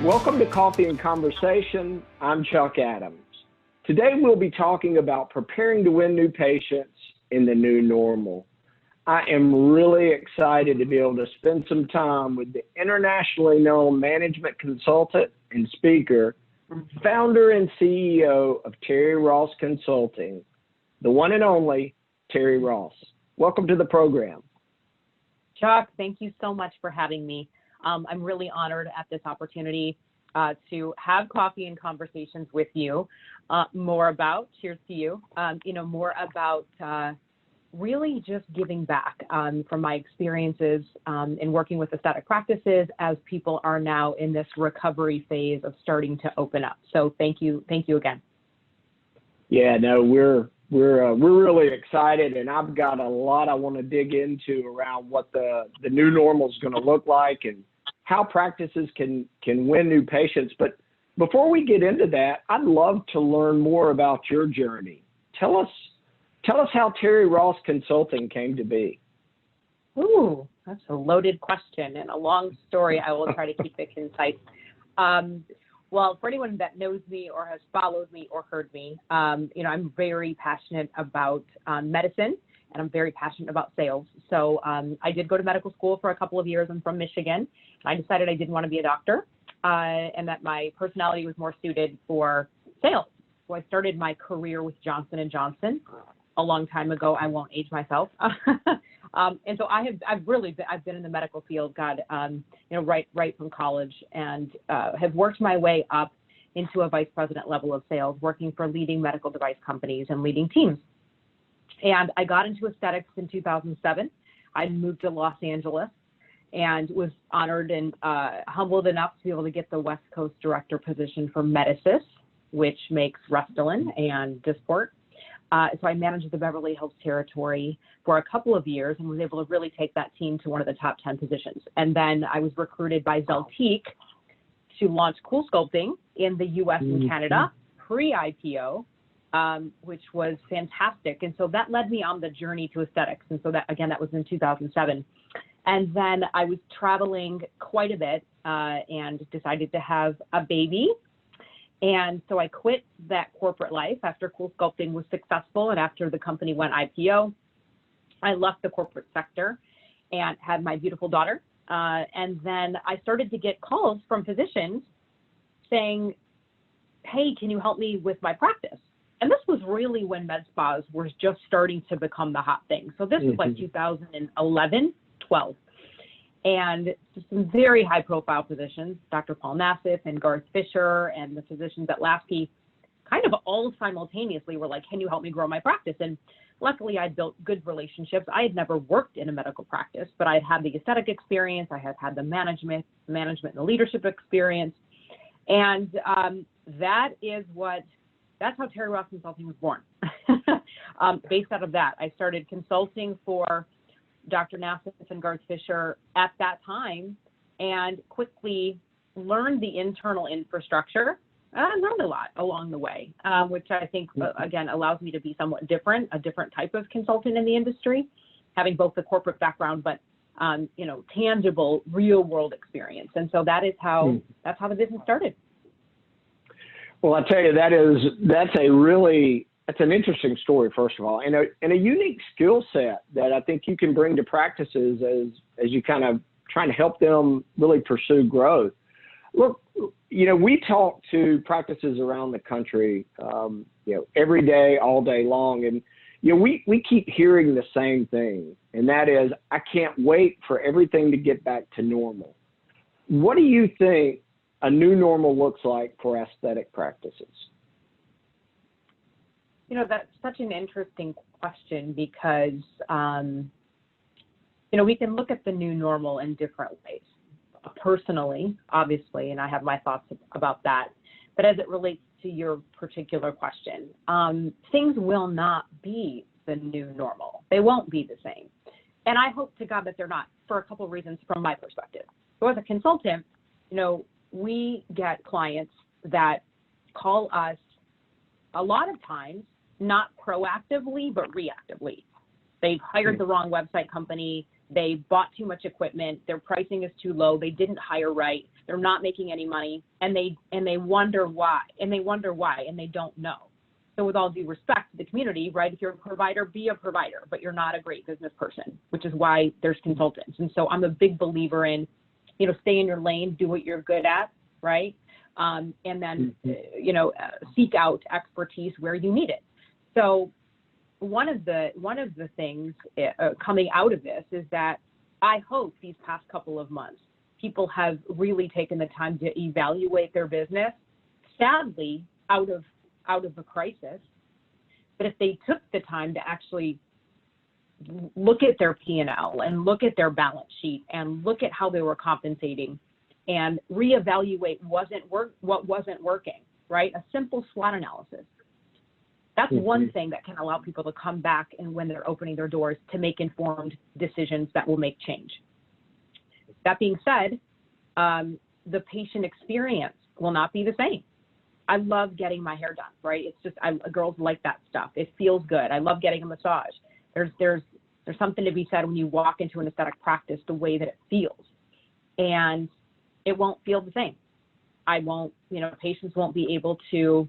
Welcome to Coffee and Conversation. I'm Chuck Adams. Today we'll be talking about preparing to win new patients in the new normal. I am really excited to be able to spend some time with the internationally known management consultant and speaker, founder and CEO of Terri Ross Consulting, the one and only Terri Ross. Welcome to the program. Chuck, thank you so much for having me. I'm really honored at this opportunity to have coffee and conversations with you, cheers to you, more about really just giving back from my experiences in working with aesthetic practices as people are now in this recovery phase of starting to open up. So thank you again. Yeah, no, we're really excited, and I've got a lot I want to dig into around what the new normal is going to look like and how practices can win new patients. But before we get into that, I'd love to learn more about your journey. Tell us how Terri Ross Consulting came to be. Ooh, that's a loaded question and a long story. I will try to keep it concise. Well, for anyone that knows me or has followed me or heard me, I'm very passionate about medicine, and I'm very passionate about sales. So I did go to medical school for a couple of years. I'm from Michigan. I decided I didn't want to be a doctor and that my personality was more suited for sales. So I started my career with Johnson & Johnson a long time ago. I won't age myself. And so I've been in the medical field, right from college, and have worked my way up into a vice president level of sales, working for leading medical device companies and leading teams. And I got into aesthetics in 2007. I moved to Los Angeles and was honored and humbled enough to be able to get the West Coast director position for Medicis, which makes Restylane and Dysport. So I managed the Beverly Hills territory for a couple of years and was able to really take that team to one of the top 10 positions. And then I was recruited by Zeltiq to launch Cool Sculpting in the US and Canada, pre-IPO, which was fantastic. And so that led me on the journey to aesthetics. And so that was in 2007. And then I was traveling quite a bit and decided to have a baby. And so I quit that corporate life after Cool Sculpting was successful and after the company went IPO. I left the corporate sector and had my beautiful daughter. And then I started to get calls from physicians saying, hey, can you help me with my practice? And this was really when med spas were just starting to become the hot thing. So this was like 2011, 12. And some very high profile physicians, Dr. Paul Nassif and Garth Fisher and the physicians at Lasky, kind of all simultaneously were like, can you help me grow my practice? And luckily I'd built good relationships. I had never worked in a medical practice, but I'd had the aesthetic experience. I had had the management and the leadership experience. And that's how Terri Ross Consulting was born. Based out of that, I started consulting for Dr. Nassif and Garth Fisher at that time and quickly learned the internal infrastructure. I learned a lot along the way, which I think, again, allows me to be somewhat different, a different type of consultant in the industry, having both the corporort background, but, tangible, real world experience. And so that's how the business started. Well, I tell you, that's an interesting story, first of all, and a unique skill set that I think you can bring to practices as you kind of trying to help them really pursue growth. Look, we talk to practices around the country, every day, all day long, and we keep hearing the same thing, and that is, I can't wait for everything to get back to normal. What do you think a new normal looks like for aesthetic practices? That's such an interesting question because, we can look at the new normal in different ways. Personally, obviously, and I have my thoughts about that. But as it relates to your particular question, things will not be the new normal. They won't be the same. And I hope to God that they're not, for a couple of reasons from my perspective. So as a consultant, we get clients that call us a lot of times, not proactively, but reactively. They've hired the wrong website company. They bought too much equipment. Their pricing is too low. They didn't hire right. they're not making any money, and they wonder why, and they don't know. So with all due respect to the community, right, if you're a provider, be a provider, but you're not a great business person, which is why there's consultants. And so I'm a big believer in, stay in your lane, do what you're good at, right? And then, seek out expertise where you need it. So one of the things coming out of this is that I hope these past couple of months, people have really taken the time to evaluate their business, sadly, out of a crisis. But if they took the time to actually look at their P&L and look at their balance sheet and look at how they were compensating and reevaluate what wasn't working, right? A simple SWOT analysis. That's one thing that can allow people to come back and when they're opening their doors to make informed decisions that will make change. That being said, the patient experience will not be the same. I love getting my hair done, right? It's just, girls like that stuff. It feels good. I love getting a massage. There's something to be said when you walk into an aesthetic practice, the way that it feels. And it won't feel the same. Patients won't be able to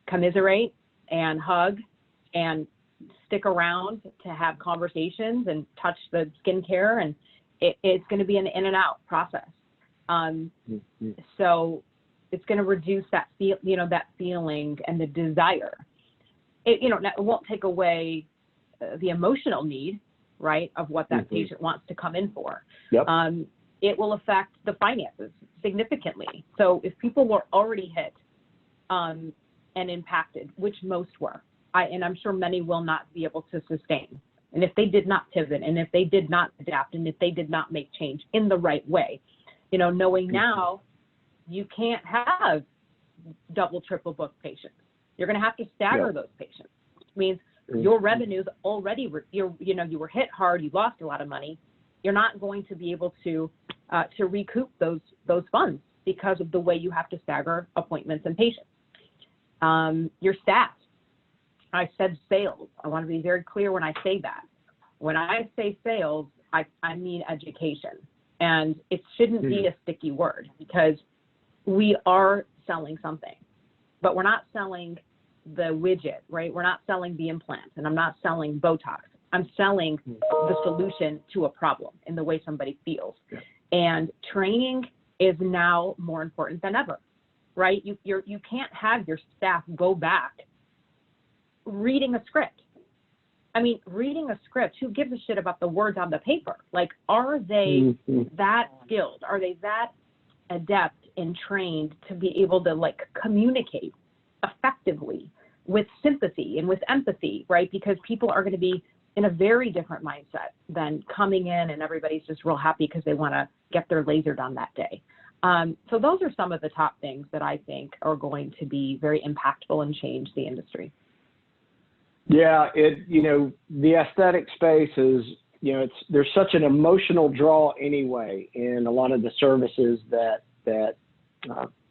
commiserate and hug and stick around to have conversations and touch the skincare, and it's going to be an in and out process. So it's going to reduce that that feeling and the desire. It won't take away the emotional need, right, of what that patient wants to come in for. Yep. It will affect the finances significantly. So if people were already hit and impacted, which most were, and I'm sure many will not be able to sustain. And if they did not pivot, and if they did not adapt, and if they did not make change in the right way, knowing now you can't have double, triple book patients. You're going to have to stagger those patients, which means your revenues already, you were hit hard, you lost a lot of money. You're not going to be able to recoup those funds because of the way you have to stagger appointments and patients. Your staff. I said sales. I want to be very clear when I say that. When I say sales, I mean education. And it shouldn't be a sticky word because we are selling something, but we're not selling the widget, right? We're not selling the implants, and I'm not selling Botox. I'm selling the solution to a problem in the way somebody feels. Yeah. And training is now more important than ever, right? You can't have your staff go back reading a script. I mean, reading a script, who gives a shit about the words on the paper? Like, are they that skilled? Are they that adept and trained to be able to communicate effectively with sympathy and with empathy, right? Because people are going to be in a very different mindset than coming in and everybody's just real happy because they want to get their laser done that day. So those are some of the top things that I think are going to be very impactful and change the industry. Yeah, the aesthetic space is, there's such an emotional draw anyway in a lot of the services that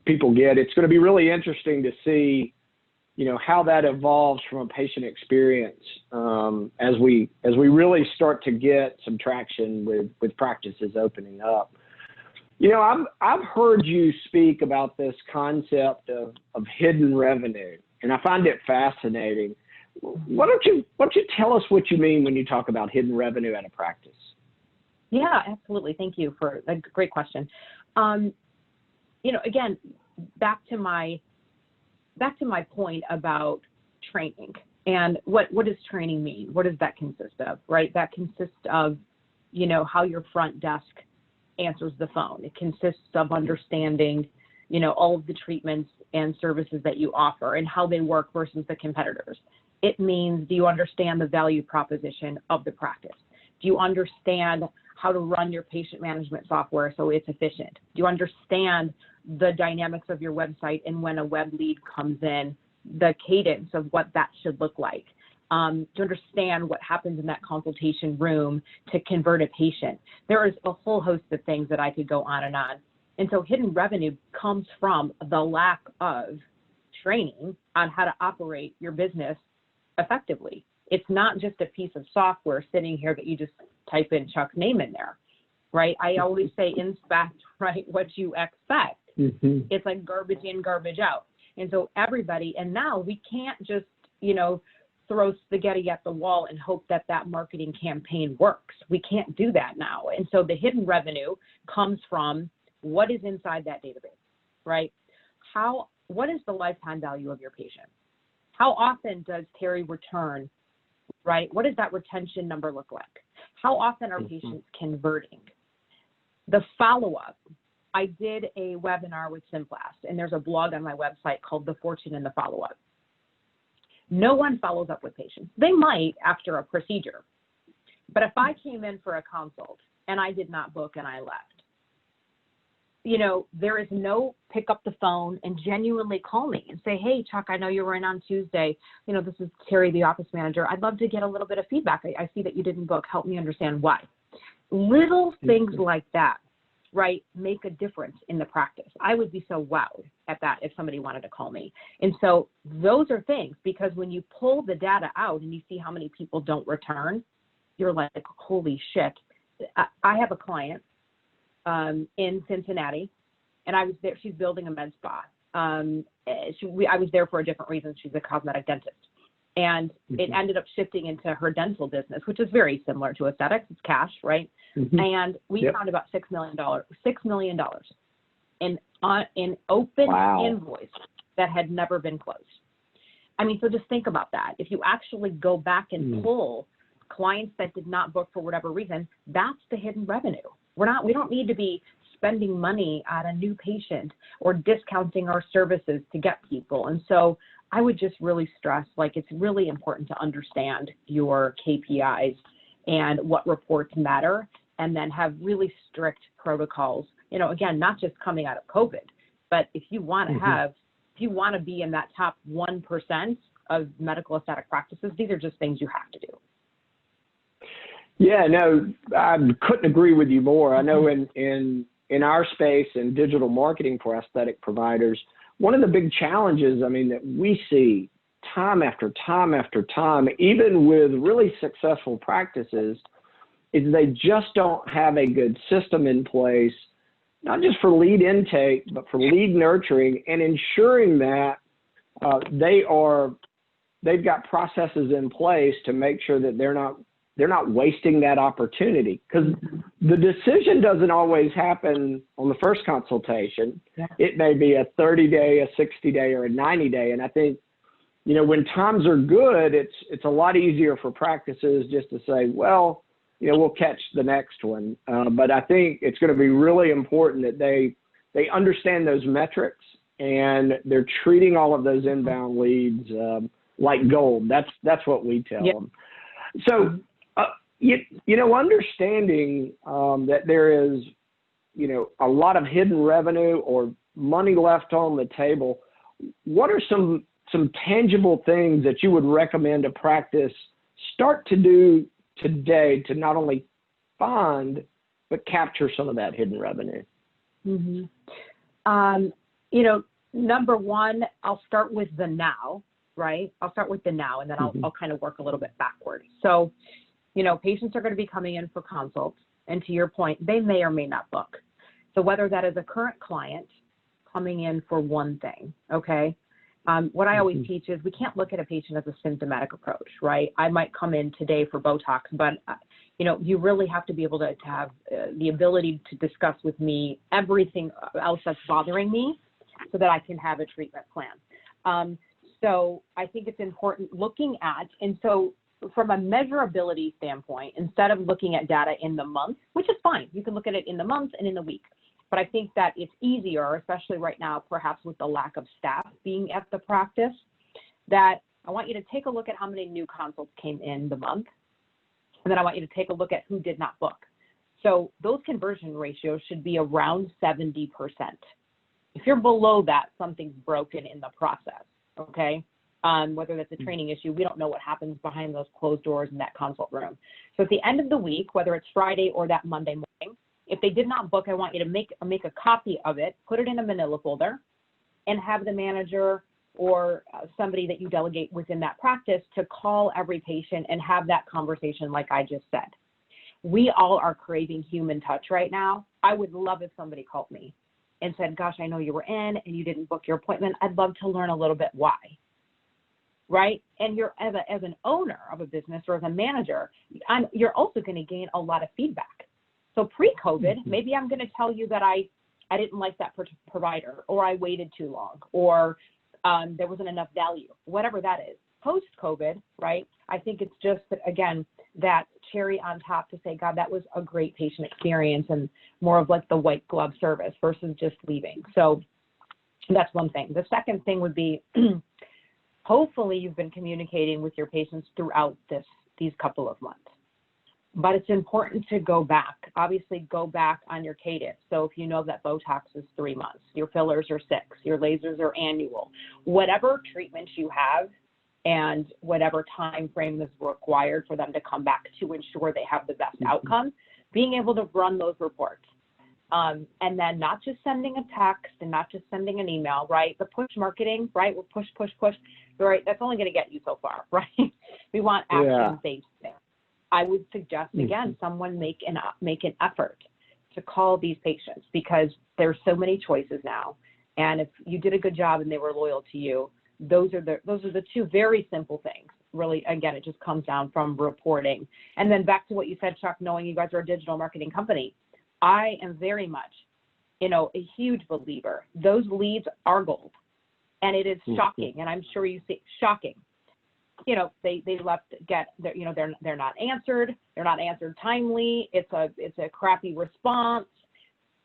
people get. It's going to be really interesting to see, how that evolves from a patient experience as we really start to get some traction with practices opening up. I've heard you speak about this concept of hidden revenue, and I find it fascinating. Why don't you tell us what you mean when you talk about hidden revenue at a practice? Yeah, absolutely. Thank you for a great question. Again, back to my point about training and what does training mean? What does that consist of, right? That consists of, how your front desk answers the phone. It consists of understanding, all of the treatments and services that you offer and how they work versus the competitors. It means, do you understand the value proposition of the practice? Do you understand how to run your patient management software so it's efficient? Do you understand the dynamics of your website and when a web lead comes in, the cadence of what that should look like? To understand what happens in that consultation room to convert a patient. There is a whole host of things that I could go on and on. And so hidden revenue comes from the lack of training on how to operate your business effectively. It's not just a piece of software sitting here that you just type in Chuck's name in there. right? I always say inspect, right, what you expect. Mm-hmm. It's like garbage in, garbage out. And so everybody, and now we can't just, you know, throw spaghetti at the wall and hope that that marketing campaign works. We can't do that now. And so the hidden revenue comes from what is inside that database, right? What is the lifetime value of your patient? How often does Terri return, right? What does that retention number look like? How often are patients converting? The follow-up. I did a webinar with Simplast, and there's a blog on my website called The Fortune in the Follow-Up. No one follows up with patients. They might after a procedure. But if I came in for a consult and I did not book and I left, you know, there is no pick up the phone and genuinely call me and say, hey, Chuck, I know you were in on Tuesday. You know, this is Terri, the office manager. I'd love to get a little bit of feedback. I see that you didn't book. Help me understand why. Little things like that, right, make a difference in the practice. I would be so wowed at that if somebody wanted to call me. And so those are things, because when you pull the data out and you see how many people don't return, you're like, holy shit. I have a client in Cincinnati, and I was there. She's building a med spa. I was there for a different reason. She's a cosmetic dentist. And it ended up shifting into her dental business, which is very similar to aesthetics. It's cash, right? Mm-hmm. And we found about $6 million in open invoice that had never been closed. I mean, so just think about that. If you actually go back and pull clients that did not book for whatever reason, that's the hidden revenue. We don't need to be spending money on a new patient or discounting our services to get people. And so I would just really stress, like, it's really important to understand your KPIs and what reports matter, and then have really strict protocols. You know, again, not just coming out of COVID, but if you want to if you want to be in that top 1% of medical aesthetic practices, these are just things you have to do. Yeah, no, I couldn't agree with you more. I know in our space in digital marketing for aesthetic providers, one of the big challenges, I mean, that we see time after time after time, even with really successful practices, is they just don't have a good system in place, not just for lead intake, but for lead nurturing, and ensuring that they've got processes in place to make sure that they're not wasting that opportunity, because the decision doesn't always happen on the first consultation. Yeah. It may be a 30-day, a 60-day, or a 90-day. And I think, you know, when times are good, it's a lot easier for practices just to say, well, you know, we'll catch the next one. But I think it's going to be really important that they understand those metrics, and they're treating all of those inbound leads like gold. That's what we tell them. So, you know, understanding that there is, you know, a lot of hidden revenue or money left on the table, what are some tangible things that you would recommend a practice start to do today to not only find but capture some of that hidden revenue? You know, number one, I'll start with the now, right? I'll start with the now, and then I'll kind of work a little bit backwards. So, you know, patients are going to be coming in for consults, and to your point, they may or may not book. So whether that is a current client coming in for one thing, okay? What I always teach is we can't look at a patient as a symptomatic approach, right? I might come in today for Botox, but, you know, you really have to be able to have the ability to discuss with me everything else that's bothering me so that I can have a treatment plan. So I think it's important looking at, and so from a measurability standpoint, instead of looking at data in the month, which is fine, you can look at it in the month and in the week. But I think that it's easier, especially right now, perhaps with the lack of staff being at the practice, that I want you to take a look at how many new consults came in the month. And then I want you to take a look at who did not book. So those conversion ratios should be around 70%. If you're below that, something's broken in the process, okay? Whether that's a training issue, we don't know what happens behind those closed doors in that consult room. So at the end of the week, whether it's Friday or that Monday morning, if they did not book, I want you to make a copy of it, put it in a manila folder, and have the manager or somebody that you delegate within that practice to call every patient and have that conversation like I just said. we all are craving human touch right now. I would love if somebody called me and said, gosh, I know you were in and you didn't book your appointment. I'd love to learn a little bit why, right? And you're as an owner of a business or as a manager, you're also going to gain a lot of feedback. So pre-COVID, maybe I'm going to tell you that I didn't like that provider, or I waited too long, or there wasn't enough value, whatever that is. Post-COVID, right, I think it's just, again, that cherry on top to say, God, that was a great patient experience, and more of like the white glove service versus just leaving. So that's one thing. The second thing would be, hopefully you've been communicating with your patients throughout these couple of months. But it's important to go back. Obviously, go back on your cadence. So if you know that Botox is 3 months, your fillers are 6, your lasers are annual, whatever treatments you have and whatever time frame is required for them to come back to ensure they have the best outcome, being able to run those reports. And then not just sending a text and not just sending an email, right? The push marketing, right? We'll push, right? That's only going to get you so far, right? We want action-based things. I would suggest, again, someone make an effort to call these patients, because there's so many choices now. And if you did a good job and they were loyal to you, those are the two very simple things. Really, again, it just comes down from reporting. And then back to what you said, Chuck, knowing you guys are a digital marketing company, I am very much, a huge believer. Those leads are gold, and it is shocking. And I'm sure you see shocking. They they're not answered. They're not answered timely. It's a crappy response.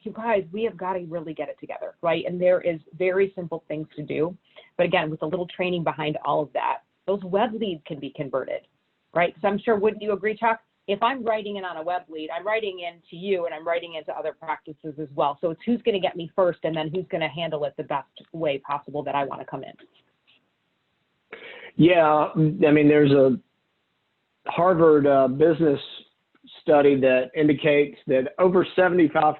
You guys, we have got to really get it together, right? And there is very simple things to do. But again, with a little training behind all of that, those web leads can be converted, right? Because I'm sure, wouldn't you agree, Chuck? If I'm writing in on a web lead, I'm writing into you and I'm writing into other practices as well. So it's who's going to get me first, and then who's going to handle it the best way possible that I want to come in. Yeah, I mean, there's a Harvard business study that indicates that over 75%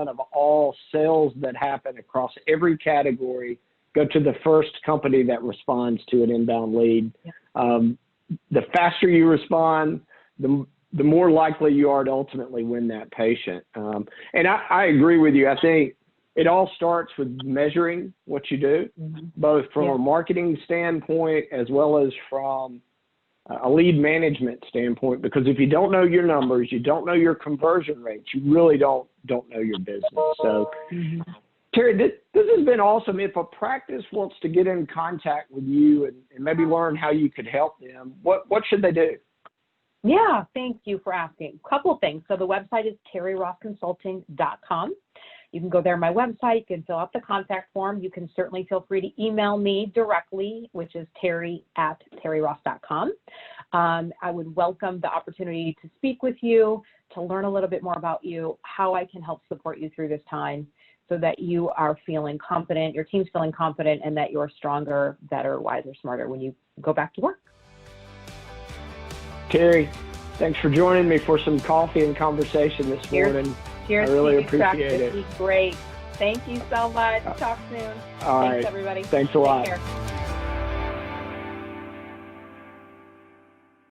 of all sales that happen across every category go to the first company that responds to an inbound lead. Yeah. The faster you respond, the more likely you are to ultimately win that patient. And I agree with you. I think it all starts with measuring what you do, both from a marketing standpoint as well as from a lead management standpoint, because if you don't know your numbers, you don't know your conversion rates, you really don't know your business. So, Terri, this has been awesome. If a practice wants to get in contact with you and maybe learn how you could help them, what should they do? Yeah, thank you for asking. A couple of things. So the website is terrirossconsulting.com. You can go there on my website. You can fill out the contact form. You can certainly feel free to email me directly, which is terri@terriross.com. I would welcome the opportunity to speak with you, to learn a little bit more about you, how I can help support you through this time so that you are feeling confident, your team's feeling confident, and that you're stronger, better, wiser, smarter when you go back to work. Terri, thanks for joining me for some coffee and conversation this morning. Cheers. I really appreciate it. This was great. Thank you so much. Talk soon. All right. Thanks, everybody. Thanks a lot. Take care.